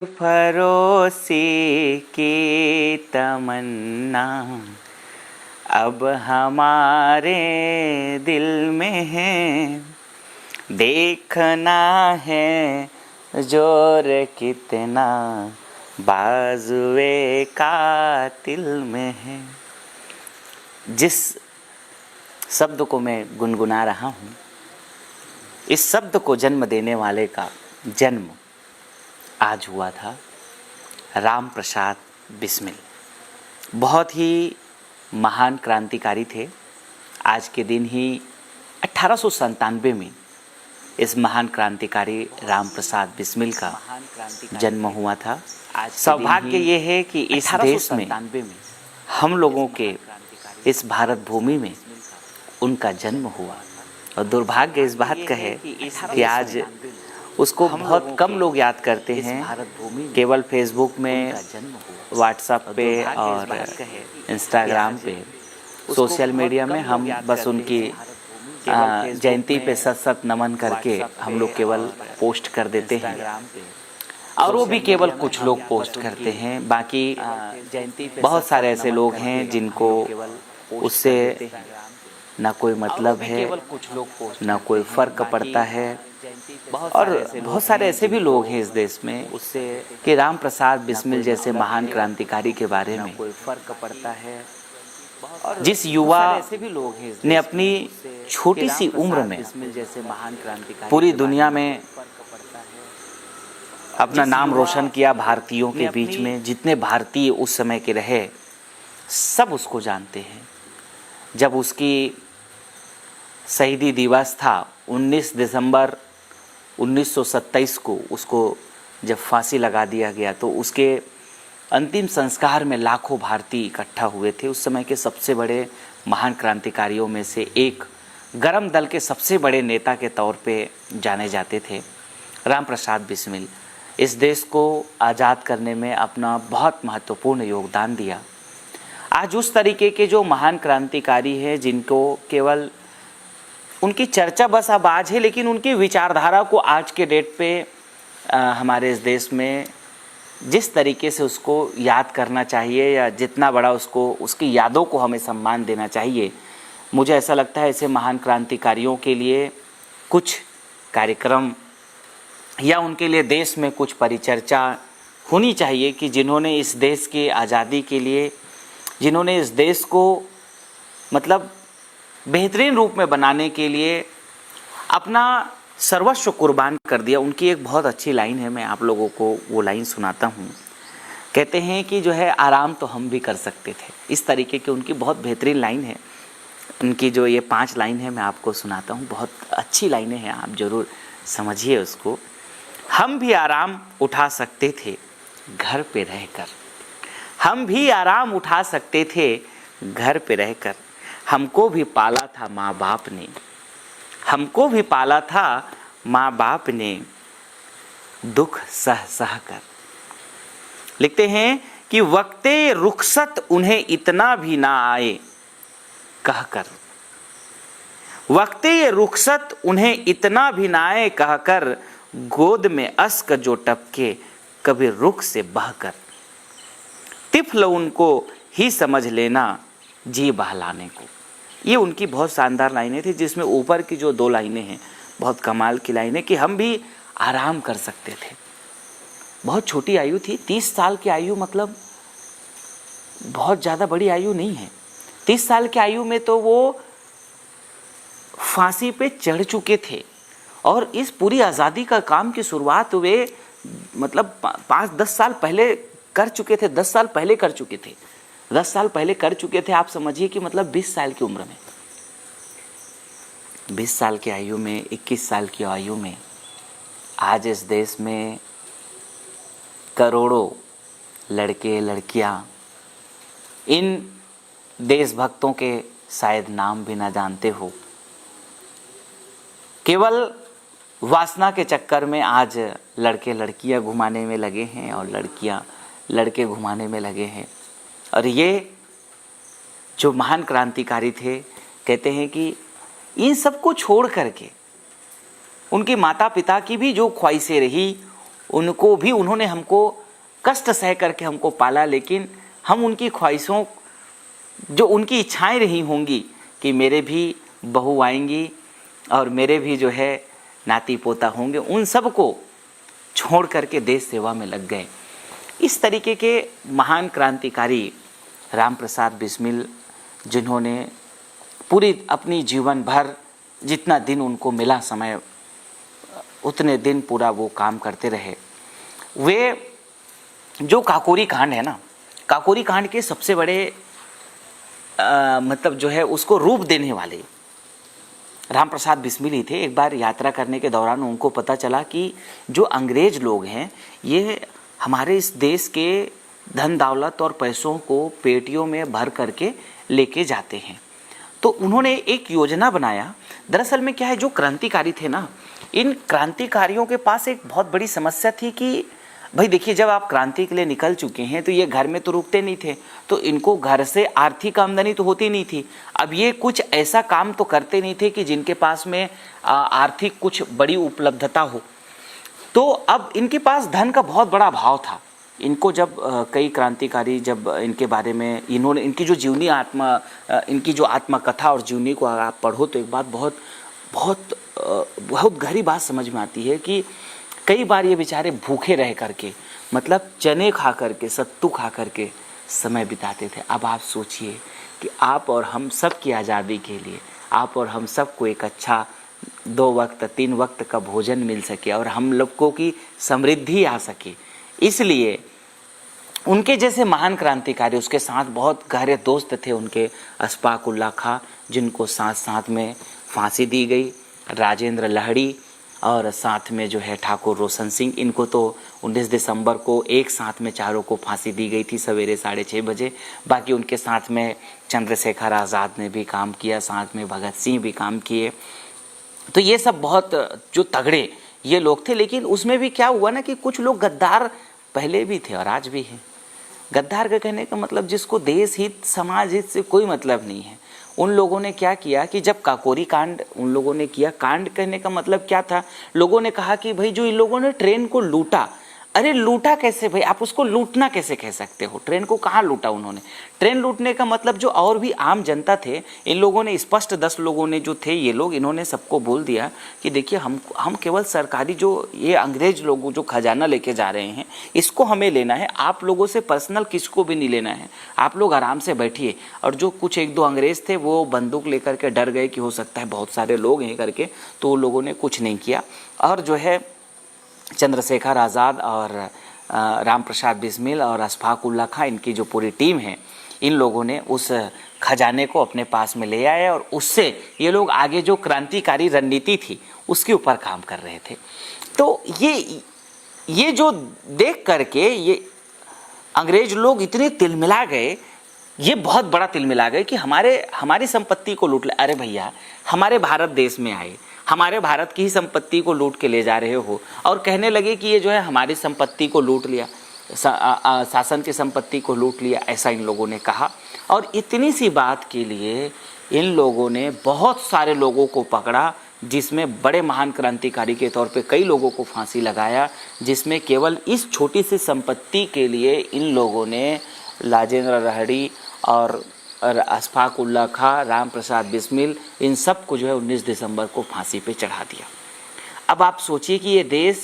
भरोसे की तमन्ना अब हमारे दिल में है, देखना है जोर कितना बाजुए कातिल में है। जिस शब्द को मैं गुनगुना रहा हूँ, इस शब्द को जन्म देने वाले का जन्म आज हुआ था राम प्रसाद बिस्मिल। बहुत ही महान क्रांतिकारी थे। आज के दिन ही 1897 में इस महान क्रांतिकारी राम प्रसाद बिस्मिल का जन्म हुआ था। सौभाग्य ये है कि इस देश में हम लोगों के इस भारत भूमि में उनका जन्म हुआ, और दुर्भाग्य इस बात का है कि आज उसको बहुत कम लोग याद करते हैं। केवल फेसबुक में, व्हाट्सएप पे और इंस्टाग्राम पे, सोशल मीडिया में हम बस उनकी जयंती पे सत नमन करके हम लोग केवल पोस्ट कर देते हैं, और वो भी केवल कुछ लोग पोस्ट करते हैं। बाकी बहुत सारे ऐसे लोग हैं जिनको उससे ना कोई मतलब है, ना कोई फर्क पड़ता है। और बहुत सारे ऐसे भी लोग हैं इस देश में उससे कि राम प्रसाद बिस्मिल जैसे महान क्रांतिकारी के बारे में कोई फर्क पड़ता है। जिस युवा ने अपनी छोटी सी उम्र में पूरी दुनिया में अपना नाम रोशन किया, भारतीयों के बीच में जितने भारतीय उस समय के रहे सब उसको जानते हैं। जब उसकी शहीदी दिवस था 19 दिसंबर 1927 को, उसको जब फांसी लगा दिया गया तो उसके अंतिम संस्कार में लाखों भारतीय इकट्ठा हुए थे। उस समय के सबसे बड़े महान क्रांतिकारियों में से एक, गरम दल के सबसे बड़े नेता के तौर पे जाने जाते थे राम प्रसाद बिस्मिल। इस देश को आज़ाद करने में अपना बहुत महत्वपूर्ण योगदान दिया। आज उस तरीके के जो महान क्रांतिकारी हैं जिनको केवल उनकी चर्चा बस अब आज है, लेकिन उनकी विचारधारा को आज के डेट पे हमारे इस देश में जिस तरीके से उसको याद करना चाहिए, या जितना बड़ा उसको उसकी यादों को हमें सम्मान देना चाहिए, मुझे ऐसा लगता है ऐसे महान क्रांतिकारियों के लिए कुछ कार्यक्रम या उनके लिए देश में कुछ परिचर्चा होनी चाहिए कि जिन्होंने इस देश की आज़ादी के लिए, जिन्होंने इस देश को मतलब बेहतरीन रूप में बनाने के लिए अपना सर्वस्व कुर्बान कर दिया। उनकी एक बहुत अच्छी लाइन है, मैं आप लोगों को वो लाइन सुनाता हूँ। कहते हैं कि जो है आराम तो हम भी कर सकते थे। इस तरीके की उनकी बहुत बेहतरीन लाइन है। उनकी जो ये 5 लाइन है मैं आपको सुनाता हूँ, बहुत अच्छी लाइनें हैं, आप ज़रूर समझिए उसको। हम भी आराम उठा सकते थे घर पे रहकर, हम भी आराम उठा सकते थे घर पे रहकर, हमको भी पाला था माँ बाप ने, हमको भी पाला था माँ बाप ने, दुख सह सह कर। लिखते हैं कि वक्ते रुखसत उन्हें इतना भी ना आए कहकर, वक्ते रुखसत उन्हें इतना भी ना आए कहकर, गोद में अश्क जो टपके कभी रुख से बहकर, तिफल उनको ही समझ लेना जी बहलाने को। ये उनकी बहुत शानदार लाइनें थी, जिसमें ऊपर की जो 2 लाइनें हैं बहुत कमाल की लाइनें कि हम भी आराम कर सकते थे। बहुत छोटी आयु थी, 30 साल की आयु, मतलब बहुत ज़्यादा बड़ी आयु नहीं है। 30 साल की आयु में तो वो फांसी पे चढ़ चुके थे, और इस पूरी आज़ादी का काम की शुरुआत वे मतलब 5-10 साल पहले कर चुके थे। 10 साल पहले कर चुके थे, 10 साल पहले कर चुके थे। आप समझिए कि मतलब 20 साल की उम्र में, 20 साल की आयु में, 21 साल की आयु में आज इस देश में करोड़ों लड़के लड़कियां इन देशभक्तों के शायद नाम भी ना जानते हो, केवल वासना के चक्कर में आज लड़के लड़कियां घुमाने में लगे हैं और लड़कियां लड़के घुमाने में लगे हैं। और ये जो महान क्रांतिकारी थे, कहते हैं कि इन सब को छोड़ करके उनके माता पिता की भी जो ख्वाहिशें रही उनको भी उन्होंने हमको कष्ट सह करके हमको पाला, लेकिन हम उनकी ख्वाहिशों, जो उनकी इच्छाएं रही होंगी कि मेरे भी बहू आएंगी और मेरे भी जो है नाती पोता होंगे, उन सब को छोड़ करके देश सेवा में लग गए। इस तरीके के महान क्रांतिकारी राम प्रसाद बिस्मिल, जिन्होंने पूरी अपनी जीवन भर जितना दिन उनको मिला समय, उतने दिन पूरा वो काम करते रहे। वे जो काकोरी कांड है ना, काकोरी कांड के सबसे बड़े मतलब जो है उसको रूप देने वाले राम प्रसाद बिस्मिल ही थे। एक बार यात्रा करने के दौरान उनको पता चला कि जो अंग्रेज लोग हैं ये हमारे इस देश के धन दौलत और पैसों को पेटियों में भर करके लेके जाते हैं। तो उन्होंने एक योजना बनाया। दरअसल में क्या है, जो क्रांतिकारी थे ना, इन क्रांतिकारियों के पास एक बहुत बड़ी समस्या थी कि भाई देखिए, जब आप क्रांति के लिए निकल चुके हैं तो ये घर में तो रुकते नहीं थे, तो इनको घर से आर्थिक आमदनी तो होती नहीं थी। अब ये कुछ ऐसा काम तो करते नहीं थे कि जिनके पास में आर्थिक कुछ बड़ी उपलब्धता हो। तो अब इनके पास धन का बहुत बड़ा अभाव था। इनको जब कई क्रांतिकारी जब इनके बारे में इन्होंने इनकी जो जीवनी इनकी जो आत्मकथा और जीवनी को आप पढ़ो तो एक बात बहुत बहुत बहुत गहरी बात समझ में आती है कि कई बार ये बेचारे भूखे रह करके, मतलब चने खा करके, सत्तू खा करके समय बिताते थे। अब आप सोचिए कि आप और हम सब की आज़ादी के लिए आप और हम सबको एक अच्छा 2 वक्त 3 वक्त का भोजन मिल सके और हम लोगों की समृद्धि आ सके, इसलिए उनके जैसे महान क्रांतिकारी, उसके साथ बहुत गहरे दोस्त थे उनके, अशफाक उल्लाह खां, जिनको साथ साथ में फांसी दी गई, राजेंद्र लाहिड़ी और साथ में जो है ठाकुर रोशन सिंह, इनको तो 19 दिसंबर को एक साथ में चारों को फांसी दी गई थी सवेरे 6:30 बजे। बाकी उनके साथ में चंद्रशेखर आज़ाद ने भी काम किया, साथ में भगत सिंह भी काम किए। तो ये सब बहुत जो तगड़े ये लोग थे। लेकिन उसमें भी क्या हुआ ना कि कुछ लोग गद्दार पहले भी थे और आज भी हैं। गद्दार का कहने का मतलब जिसको देश हित समाज हित से कोई मतलब नहीं है। उन लोगों ने क्या किया कि जब काकोरी कांड उन लोगों ने किया, कांड कहने का मतलब क्या था, लोगों ने कहा कि भाई जो इन लोगों ने ट्रेन को लूटा, अरे लूटा कैसे भाई, आप उसको लूटना कैसे कह सकते हो, ट्रेन को कहाँ लूटा उन्होंने। ट्रेन लूटने का मतलब जो और भी आम जनता थे, इन लोगों ने स्पष्ट 10 लोगों ने जो थे ये लोग, इन्होंने सबको बोल दिया कि देखिए हम केवल सरकारी जो ये अंग्रेज लोग जो खजाना लेके जा रहे हैं इसको हमें लेना है, आप लोगों से पर्सनल किसको भी नहीं लेना है, आप लोग आराम से बैठिए। और जो कुछ 1-2 अंग्रेज थे वो बंदूक लेकर के डर गए कि हो सकता है बहुत सारे लोग हैं करके, तो लोगों ने कुछ नहीं किया। और जो है चंद्रशेखर आज़ाद और राम प्रसाद बिस्मिल और अशफाक उल्लाह खां, इनकी जो पूरी टीम है, इन लोगों ने उस खजाने को अपने पास में ले आए और उससे ये लोग आगे जो क्रांतिकारी रणनीति थी उसके ऊपर काम कर रहे थे। तो ये जो देख करके ये अंग्रेज लोग इतने तिलमिला गए, ये बहुत बड़ा तिलमिला गए कि हमारी संपत्ति को लूट ले। अरे भैया, हमारे भारत देश में आए, हमारे भारत की ही संपत्ति को लूट के ले जा रहे हो और कहने लगे कि ये जो है हमारी संपत्ति को लूट लिया, शासन की संपत्ति को लूट लिया, ऐसा इन लोगों ने कहा। और इतनी सी बात के लिए इन लोगों ने बहुत सारे लोगों को पकड़ा, जिसमें बड़े महान क्रांतिकारी के तौर पे कई लोगों को फांसी लगाया, जिसमें केवल इस छोटी सी संपत्ति के लिए इन लोगों ने राजेंद्र लाहिड़ी और अशफाक उल्लाह खां, राम प्रसाद बिस्मिल, इन सब को जो है 19 दिसंबर को फांसी पे चढ़ा दिया। अब आप सोचिए कि ये देश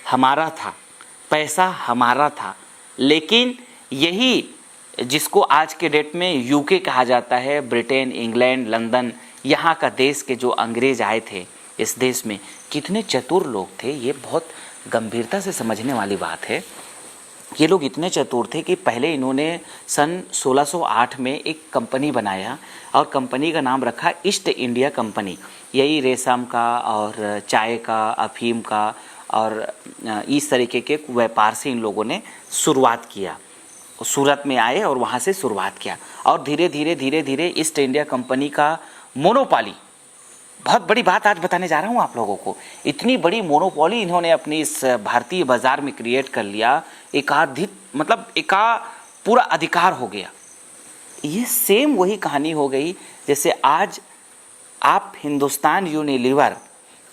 हमारा था, पैसा हमारा था, लेकिन यही जिसको आज के डेट में यूके कहा जाता है, ब्रिटेन, इंग्लैंड, लंदन, यहाँ का देश के जो अंग्रेज आए थे इस देश में, कितने चतुर लोग थे, ये बहुत गंभीरता से समझने वाली बात है। ये लोग इतने चतुर थे कि पहले इन्होंने सन 1608 में एक कंपनी बनाया और कंपनी का नाम रखा ईस्ट इंडिया कंपनी। यही रेशम का और चाय का, अफीम का और इस तरीके के व्यापार से इन लोगों ने शुरुआत किया। सूरत में आए और वहाँ से शुरुआत किया और धीरे धीरे ईस्ट इंडिया कंपनी का मोनोपोली, बहुत बड़ी बात आज बताने जा रहा हूँ आप लोगों को, इतनी बड़ी मोनोपोली इन्होंने अपनी इस भारतीय बाजार में क्रिएट कर लिया, पूरा अधिकार हो गया। ये सेम वही कहानी हो गई जैसे आज आप हिंदुस्तान यूनिलीवर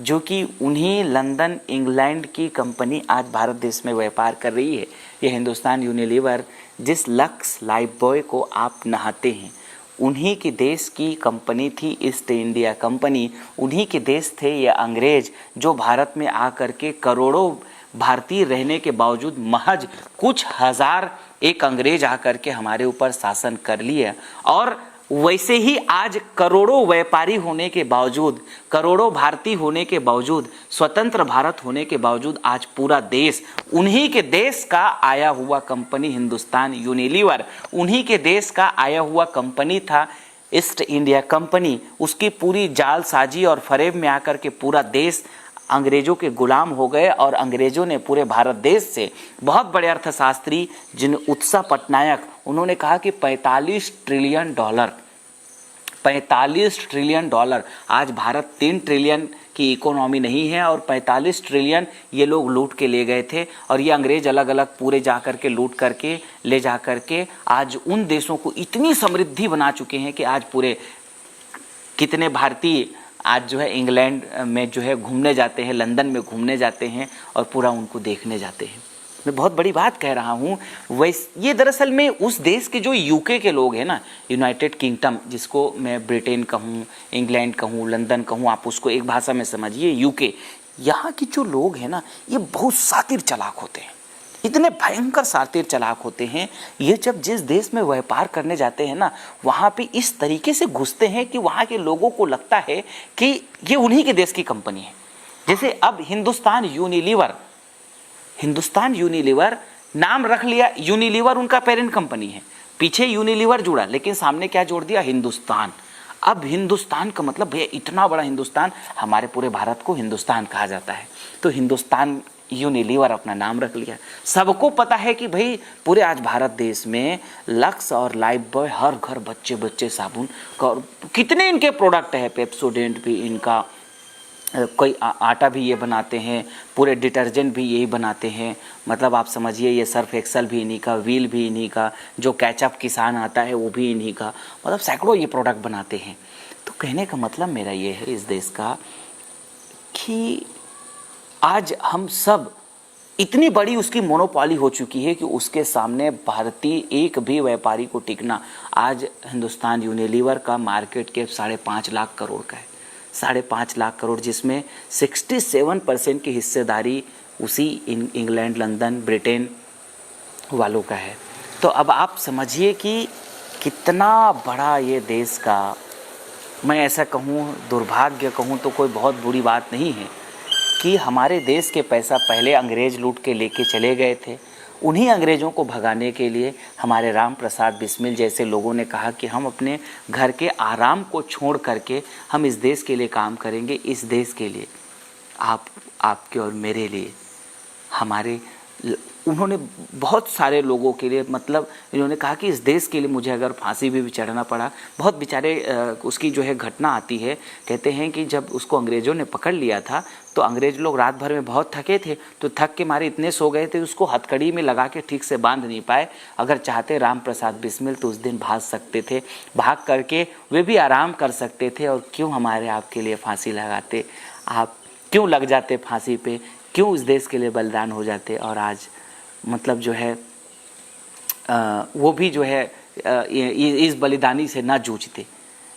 जो कि उन्हीं लंदन इंग्लैंड की कंपनी आज भारत देश में व्यापार कर रही है। ये हिंदुस्तान यूनिलीवर, जिस लक्स लाइफबॉय को आप नहाते हैं, उन्हीं के देश की कंपनी थी ईस्ट इंडिया कंपनी। उन्हीं के देश थे ये अंग्रेज, जो भारत में आकर के करोड़ों भारतीय रहने के बावजूद महज कुछ हजार एक अंग्रेज आकर के हमारे ऊपर शासन कर लिए। और वैसे ही आज करोड़ों व्यापारी होने के बावजूद, करोड़ों भारतीय होने के बावजूद, स्वतंत्र भारत होने के बावजूद आज पूरा देश उन्हीं के देश का आया हुआ कंपनी हिंदुस्तान यूनिलीवर, उन्हीं के देश का आया हुआ कंपनी था ईस्ट इंडिया कंपनी। उसकी पूरी जालसाजी और फरेब में आकर के पूरा देश अंग्रेजों के गुलाम हो गए। और अंग्रेजों ने पूरे भारत देश से, बहुत बड़े अर्थशास्त्री जिन उत्साह पटनायक, उन्होंने कहा कि 45 ट्रिलियन डॉलर, 45 ट्रिलियन डॉलर, आज भारत 3 ट्रिलियन की इकोनॉमी नहीं है और 45 ट्रिलियन ये लोग लूट के ले गए थे। और ये अंग्रेज अलग अलग पूरे जा कर के लूट करके ले जा कर के आज उन देशों को इतनी समृद्धि बना चुके हैं कि आज पूरे कितने भारतीय आज जो है इंग्लैंड में जो है घूमने जाते हैं, लंदन में घूमने जाते हैं और पूरा उनको देखने जाते हैं। मैं बहुत बड़ी बात कह रहा हूँ। वैसे ये दरअसल में उस देश के जो यूके के लोग हैं ना, यूनाइटेड किंगडम, जिसको मैं ब्रिटेन कहूँ, इंग्लैंड कहूँ, लंदन कहूँ, आप उसको एक भाषा में समझिए, यूके, यहाँ के जो लोग हैं ना, ये बहुत शातिर चालाक होते हैं, इतने भयंकर शातिर चालाक होते हैं। ये जब जिस देश में व्यापार करने जाते हैं ना, वहाँ पे इस तरीके से घुसते हैं कि वहाँ के लोगों को लगता है कि ये उन्हीं के देश की कंपनी है। जैसे अब हिंदुस्तान यूनिलीवर नाम रख लिया, यूनिलीवर उनका पेरेंट कंपनी है, पीछे यूनिलीवर जुड़ा, लेकिन सामने क्या जोड़ दिया, हिंदुस्तान। अब हिंदुस्तान का मतलब भैया इतना बड़ा हिंदुस्तान, हमारे पूरे भारत को हिंदुस्तान कहा जाता है, तो हिंदुस्तान यूनिलीवर अपना नाम रख लिया। सबको पता है कि भाई पूरे आज भारत देश में लक्स और लाइफबॉय, हर घर बच्चे बच्चे साबुन का, कितने इनके प्रोडक्ट है, पेप्सोडेंट भी इनका, कोई आटा भी ये बनाते हैं, पूरे डिटर्जेंट भी यही बनाते हैं। मतलब आप समझिए, ये सर्फ एक्सल भी इन्हीं का, व्हील भी इन्हीं का, जो कैचअप किसान आता है वो भी इन्हीं का, मतलब सैकड़ों ये प्रोडक्ट बनाते हैं। तो कहने का मतलब मेरा ये है इस देश का कि आज हम सब, इतनी बड़ी उसकी मोनोपोली हो चुकी है कि उसके सामने भारतीय एक भी व्यापारी को टिकना, आज हिंदुस्तान यूनिलीवर का मार्केट कैप 5.5 लाख करोड़ का है, 5.5 लाख करोड़, जिसमें 67% की हिस्सेदारी उसी इंग्लैंड, लंदन, ब्रिटेन वालों का है। तो अब आप समझिए कि कितना बड़ा ये देश का, मैं ऐसा कहूँ, दुर्भाग्य कहूँ तो कोई बहुत बुरी बात नहीं है कि हमारे देश के पैसा पहले अंग्रेज लूट के लेके चले गए थे। उन्हीं अंग्रेज़ों को भगाने के लिए हमारे राम प्रसाद बिस्मिल जैसे लोगों ने कहा कि हम अपने घर के आराम को छोड़ करके हम इस देश के लिए काम करेंगे, इस देश के लिए, आपके और मेरे लिए, हमारे, उन्होंने बहुत सारे लोगों के लिए, मतलब इन्होंने कहा कि इस देश के लिए मुझे अगर फांसी भी चढ़ना पड़ा। बहुत बेचारे उसकी जो है घटना आती है, कहते हैं कि जब उसको अंग्रेज़ों ने पकड़ लिया था तो अंग्रेज लोग रात भर में बहुत थके थे, तो थक के मारे इतने सो गए थे, उसको हथकड़ी में लगा के ठीक से बांध नहीं पाए। अगर चाहते राम प्रसाद बिस्मिल तो उस दिन भाग सकते थे, भाग करके वे भी आराम कर सकते थे। और क्यों हमारे आपके लिए फांसी लगाते, आप क्यों लग जाते फांसी पे, क्यों इस देश के लिए बलिदान हो जाते। और आज मतलब जो है वो भी जो है इस बलिदानी से ना जूझते,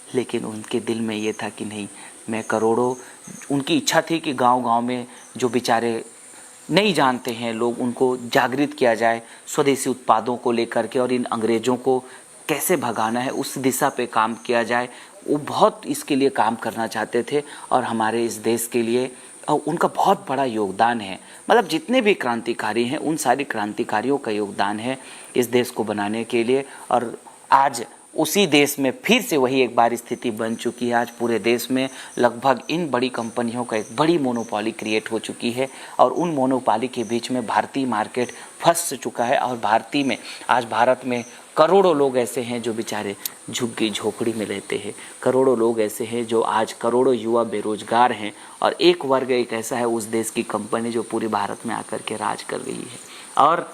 लेकिन उनके दिल में ये था कि नहीं, मैं करोड़ों, उनकी इच्छा थी कि गांव-गांव में जो बेचारे नहीं जानते हैं लोग, उनको जागृत किया जाए स्वदेशी उत्पादों को लेकर के, और इन अंग्रेज़ों को कैसे भगाना है उस दिशा पे काम किया जाए। वो बहुत इसके लिए काम करना चाहते थे और हमारे इस देश के लिए और उनका बहुत बड़ा योगदान है। मतलब जितने भी क्रांतिकारी हैं उन सारे क्रांतिकारियों का योगदान है इस देश को बनाने के लिए। और आज उसी देश में फिर से वही एक बार स्थिति बन चुकी है। आज पूरे देश में लगभग इन बड़ी कंपनियों का एक बड़ी मोनोपोली क्रिएट हो चुकी है और उन मोनोपोली के बीच में भारतीय मार्केट फंस चुका है। और भारतीय में आज भारत में करोड़ों लोग ऐसे हैं जो बेचारे झुग्गी झोपड़ी में रहते हैं, करोड़ों लोग ऐसे हैं जो आज, करोड़ों युवा बेरोजगार हैं, और एक वर्ग एक ऐसा है उस देश की कंपनी जो पूरे भारत में आकर के राज कर रही है। और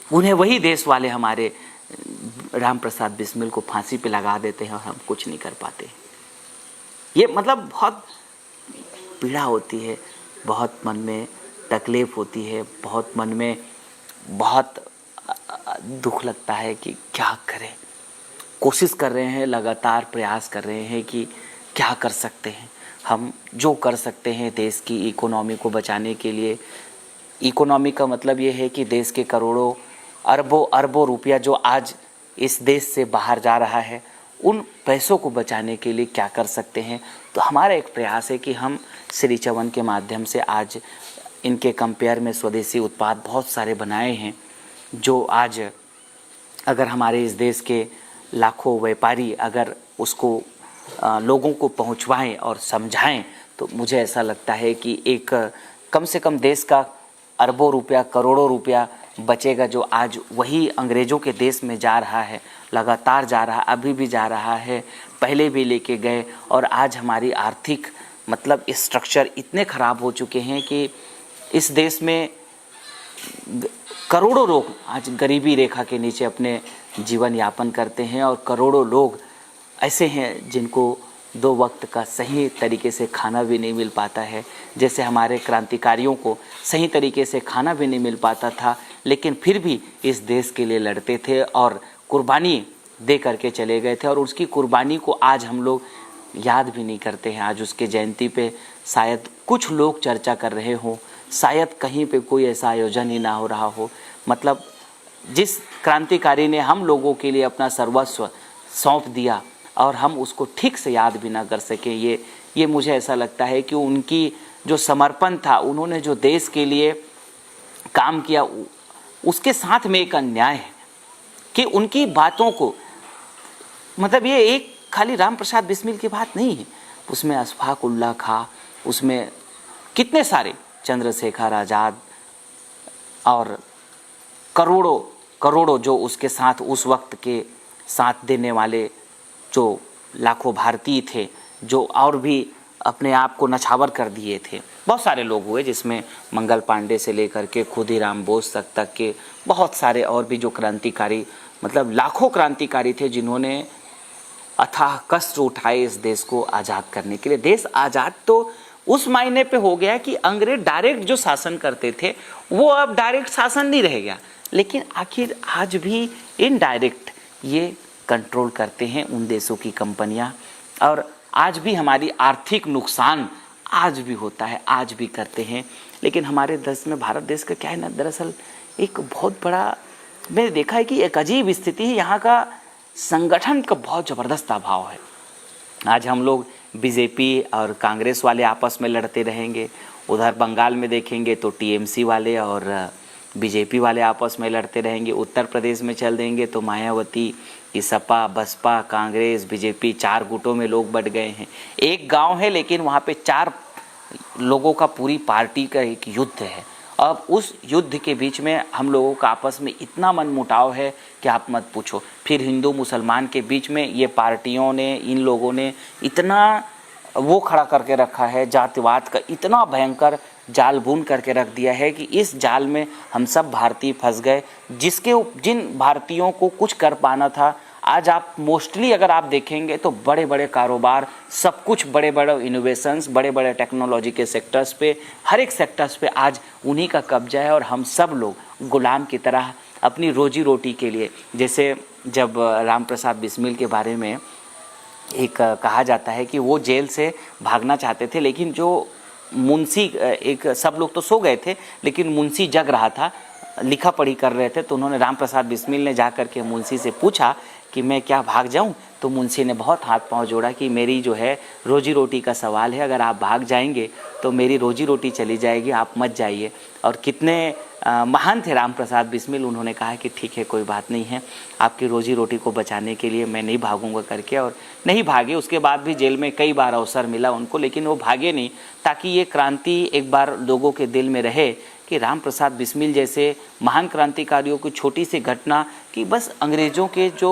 उन्हें वही देश वाले हमारे राम प्रसाद बिस्मिल को फांसी पे लगा देते हैं और हम कुछ नहीं कर पाते। ये मतलब बहुत पीड़ा होती है, बहुत मन में तकलीफ़ होती है, बहुत मन में बहुत दुख लगता है कि क्या करें। कोशिश कर रहे हैं, लगातार प्रयास कर रहे हैं कि क्या कर सकते हैं हम, जो कर सकते हैं देश की इकोनॉमी को बचाने के लिए। इकोनॉमी का मतलब ये है कि देश के करोड़ों अरबों अरबों रुपया जो आज इस देश से बाहर जा रहा है, उन पैसों को बचाने के लिए क्या कर सकते हैं। तो हमारा एक प्रयास है कि हम श्री चवन के माध्यम से आज इनके कंपेयर में स्वदेशी उत्पाद बहुत सारे बनाए हैं, जो आज अगर हमारे इस देश के लाखों व्यापारी अगर उसको लोगों को पहुंचवाएं और समझाएं, तो मुझे ऐसा लगता है कि एक कम से कम देश का अरबों रुपया करोड़ों रुपया बचेगा, जो आज वही अंग्रेज़ों के देश में जा रहा है, लगातार जा रहा, अभी भी जा रहा है, पहले भी लेके गए। और आज हमारी आर्थिक मतलब स्ट्रक्चर इतने ख़राब हो चुके हैं कि इस देश में करोड़ों लोग आज गरीबी रेखा के नीचे अपने जीवन यापन करते हैं, और करोड़ों लोग ऐसे हैं जिनको 2 वक्त का सही तरीके से खाना भी नहीं मिल पाता है। जैसे हमारे क्रांतिकारियों को सही तरीके से खाना भी नहीं मिल पाता था, लेकिन फिर भी इस देश के लिए लड़ते थे और कुर्बानी दे करके चले गए थे, और उसकी कुर्बानी को आज हम लोग याद भी नहीं करते हैं। आज उसके जयंती पे शायद कुछ लोग चर्चा कर रहे हों, शायद कहीं पे कोई ऐसा आयोजन ही ना हो रहा हो। मतलब जिस क्रांतिकारी ने हम लोगों के लिए अपना सर्वस्व सौंप दिया और हम उसको ठीक से याद भी ना कर सके, ये मुझे ऐसा लगता है कि उनकी जो समर्पण था, उन्होंने जो देश के लिए काम किया, उसके साथ में एक अन्याय है कि उनकी बातों को, मतलब ये एक खाली राम प्रसाद बिस्मिल की बात नहीं है, उसमें अशफाक उल्लाह खां, उसमें कितने सारे चंद्रशेखर आज़ाद और करोड़ों करोड़ों जो उसके साथ उस वक्त के साथ देने वाले जो लाखों भारतीय थे, जो और भी अपने आप को नछावर कर दिए थे। बहुत सारे लोग हुए, जिसमें मंगल पांडे से लेकर के खुदीराम बोस तक के बहुत सारे और भी जो क्रांतिकारी, मतलब लाखों क्रांतिकारी थे जिन्होंने अथाह कष्ट उठाए इस देश को आज़ाद करने के लिए। देश आज़ाद तो उस मायने पे हो गया कि अंग्रेज डायरेक्ट जो शासन करते थे वो अब डायरेक्ट शासन नहीं रह गया, लेकिन आखिर आज भी इनडायरेक्ट ये कंट्रोल करते हैं उन देशों की कंपनियां, और आज भी हमारी आर्थिक नुकसान आज भी होता है, आज भी करते हैं। लेकिन हमारे देश में, भारत देश का क्या है ना, दरअसल एक बहुत बड़ा, मैंने देखा है कि एक अजीब स्थिति है, यहाँ का संगठन का बहुत ज़बरदस्त अभाव है। आज हम लोग बीजेपी और कांग्रेस वाले आपस में लड़ते रहेंगे, उधर बंगाल में देखेंगे तो टीएमसी वाले और बीजेपी वाले आपस में लड़ते रहेंगे, उत्तर प्रदेश में चल देंगे तो मायावती, सपा, बसपा, कांग्रेस, बीजेपी, 4 गुटों में लोग बट गए हैं। एक गांव है लेकिन वहाँ पे 4 लोगों का पूरी पार्टी का एक युद्ध है। अब उस युद्ध के बीच में हम लोगों का आपस में इतना मनमुटाव है कि आप मत पूछो। फिर हिंदू मुसलमान के बीच में ये पार्टियों ने, इन लोगों ने इतना वो खड़ा करके रखा है, जातिवाद का इतना भयंकर जाल बुन करके रख दिया है कि इस जाल में हम सब भारतीय फंस गए। जिन भारतीयों को कुछ कर पाना था, आज आप मोस्टली अगर आप देखेंगे तो बड़े बड़े कारोबार, सब कुछ, बड़े बड़े इनोवेशंस, बड़े बड़े टेक्नोलॉजी के सेक्टर्स पे, हर एक सेक्टर्स पे आज उन्हीं का कब्जा है, और हम सब लोग गुलाम की तरह अपनी रोजी रोटी के लिए, जैसे जब राम प्रसाद बिस्मिल के बारे में एक कहा जाता है कि वो जेल से भागना चाहते थे, लेकिन जो मुंशी, एक सब लोग तो सो गए थे लेकिन मुंशी जग रहा था, लिखा पढ़ी कर रहे थे, तो उन्होंने राम प्रसाद बिस्मिल ने जा कर के मुंशी से पूछा कि मैं क्या भाग जाऊं, तो मुंशी ने बहुत हाथ पांव जोड़ा कि मेरी जो है रोजी रोटी का सवाल है, अगर आप भाग जाएंगे तो मेरी रोजी रोटी चली जाएगी, आप मत जाइए। और कितने महान थे राम प्रसाद बिस्मिल, उन्होंने कहा कि ठीक है, कोई बात नहीं है, आपकी रोजी रोटी को बचाने के लिए मैं नहीं भागूंगा करके, और नहीं भागे। उसके बाद भी जेल में कई बार अवसर मिला उनको, लेकिन वो भागे नहीं, ताकि ये क्रांति एक बार लोगों के दिल में रहे कि राम प्रसाद बिस्मिल जैसे महान क्रांतिकारियों की छोटी सी घटना कि बस अंग्रेज़ों के जो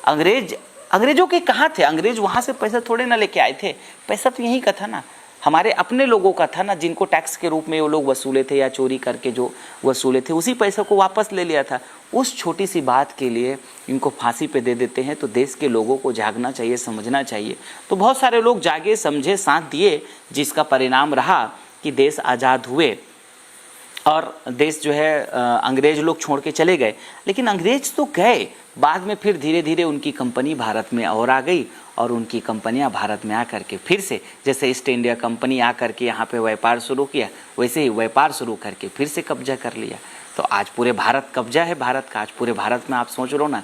अंग्रेज़ों के कहाँ थे, अंग्रेज़ वहाँ से पैसा थोड़े ना लेके आए थे, पैसा तो यहीं का था ना। हमारे अपने लोगों का था ना, जिनको टैक्स के रूप में वो लोग वसूले थे या चोरी करके जो वसूले थे, उसी पैसे को वापस ले लिया था। उस छोटी सी बात के लिए इनको फांसी पे दे देते हैं। तो देश के लोगों को जागना चाहिए, समझना चाहिए। तो बहुत सारे लोग जागे, समझे, साथ दिए, जिसका परिणाम रहा कि देश आज़ाद हुए और देश जो है अंग्रेज लोग छोड़ के चले गए। लेकिन अंग्रेज तो गए, बाद में फिर धीरे धीरे उनकी कंपनी भारत में और आ गई और उनकी कंपनियां भारत में आकर के फिर से, जैसे ईस्ट इंडिया कंपनी आकर के यहाँ पे व्यापार शुरू किया, वैसे ही व्यापार शुरू करके फिर से कब्जा कर लिया। तो आज पूरे भारत कब्जा है भारत का। आज पूरे भारत में आप सोच लो ना,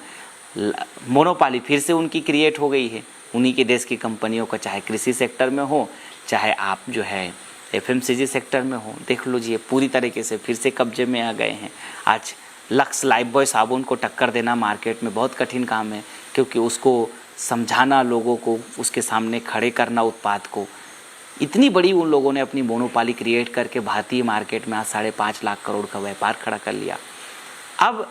मोनोपाली फिर से उनकी क्रिएट हो गई है, उन्हीं के देश की कंपनियों का, चाहे कृषि सेक्टर में हो, चाहे आप जो है FMCG सेक्टर में हो। देख लो जी, ये पूरी तरीके से फिर से कब्जे में आ गए हैं। आज लक्स लाइफबॉय साबुन को टक्कर देना मार्केट में बहुत कठिन काम है, क्योंकि उसको समझाना, लोगों को उसके सामने खड़े करना उत्पाद को, इतनी बड़ी उन लोगों ने अपनी मोनोपाली क्रिएट करके भारतीय मार्केट में आज 5.5 लाख करोड़ का व्यापार खड़ा कर लिया। अब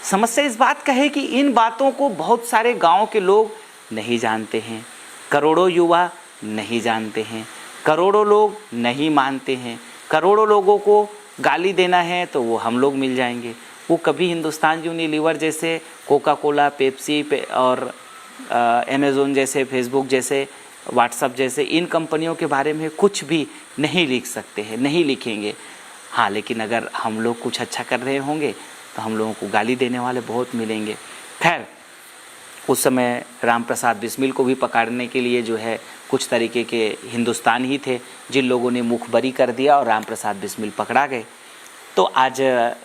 समस्या इस बात का है कि इन बातों को बहुत सारे गाँव के लोग नहीं जानते हैं, करोड़ों युवा नहीं जानते हैं, करोड़ों लोग नहीं मानते हैं। करोड़ों लोगों को गाली देना है तो वो हम लोग मिल जाएंगे। वो कभी हिंदुस्तान यूनिलीवर जैसे, कोका कोला, पेप्सी और अमेज़ोन जैसे, फेसबुक जैसे, व्हाट्सएप जैसे इन कंपनियों के बारे में कुछ भी नहीं लिख सकते हैं, नहीं लिखेंगे। हाँ, लेकिन अगर हम लोग कुछ अच्छा कर रहे होंगे तो हम लोगों को गाली देने वाले बहुत मिलेंगे। खैर, उस समय राम प्रसाद बिस्मिल को भी पकड़ने के लिए जो है कुछ तरीके के हिंदुस्तान ही थे जिन लोगों ने मुखबरी कर दिया और राम प्रसाद बिस्मिल पकड़ा गए। तो आज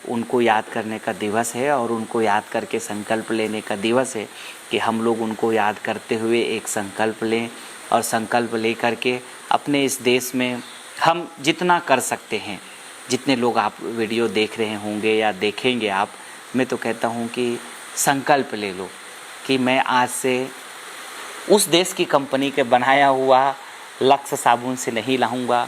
उनको याद करने का दिवस है और उनको याद करके संकल्प लेने का दिवस है कि हम लोग उनको याद करते हुए एक संकल्प लें और संकल्प ले करके अपने इस देश में हम जितना कर सकते हैं, जितने लोग आप वीडियो देख रहे होंगे या देखेंगे आप, मैं तो कहता हूँ कि संकल्प ले लो कि मैं आज से उस देश की कंपनी के बनाया हुआ लक्स साबुन से नहीं लाऊंगा,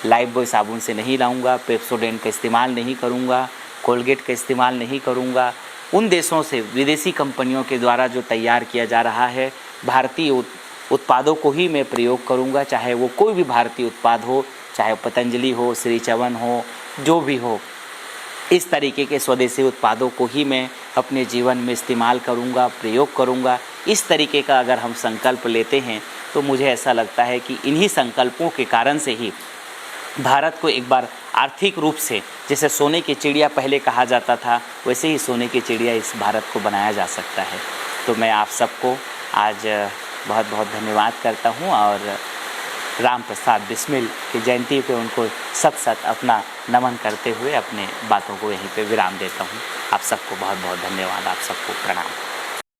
लाइफबॉय साबुन से नहीं लाऊंगा, पेप्सोडेंट का इस्तेमाल नहीं करूंगा, कोलगेट का इस्तेमाल नहीं करूंगा। उन देशों से, विदेशी कंपनियों के द्वारा जो तैयार किया जा रहा है, भारतीय उत्पादों को ही मैं प्रयोग करूंगा, चाहे वो कोई भी भारतीय उत्पाद हो, चाहे पतंजलि हो, श्री चवन हो, जो भी हो। इस तरीके के स्वदेशी उत्पादों को ही मैं अपने जीवन में इस्तेमाल करूंगा, प्रयोग करूंगा। इस तरीके का अगर हम संकल्प लेते हैं तो मुझे ऐसा लगता है कि इन्हीं संकल्पों के कारण से ही भारत को एक बार आर्थिक रूप से, जैसे सोने की चिड़िया पहले कहा जाता था, वैसे ही सोने की चिड़िया इस भारत को बनाया जा सकता है। तो मैं आप सबको आज बहुत बहुत धन्यवाद करता हूँ और राम प्रसाद बिस्मिल की जयंती पे उनको सत अपना नमन करते हुए अपने बातों को यहीं पे विराम देता हूँ। आप सबको बहुत बहुत धन्यवाद, आप सबको प्रणाम।